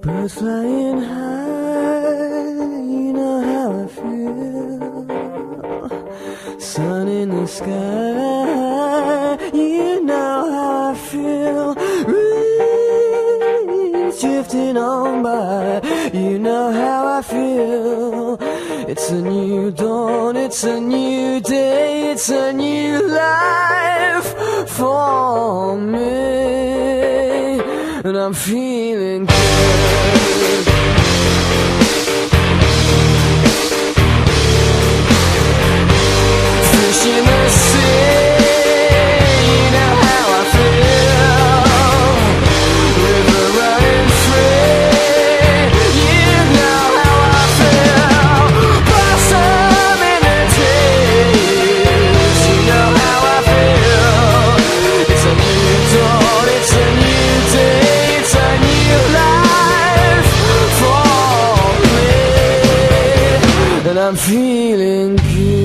Birds flying high, you know how I feel. Sun in the sky, you know how I feel. Breeze drifting on by, you know how I feel. It's a new dawn, it's a new day, it's a new life for me, and I'm feeling good. Fish in the sea, you know how I feel. River running free, you know how I feel. Blossom in the trees, you know how I feel. It's a new dawn, it's a new day, it's a new life for me, and I'm feeling good.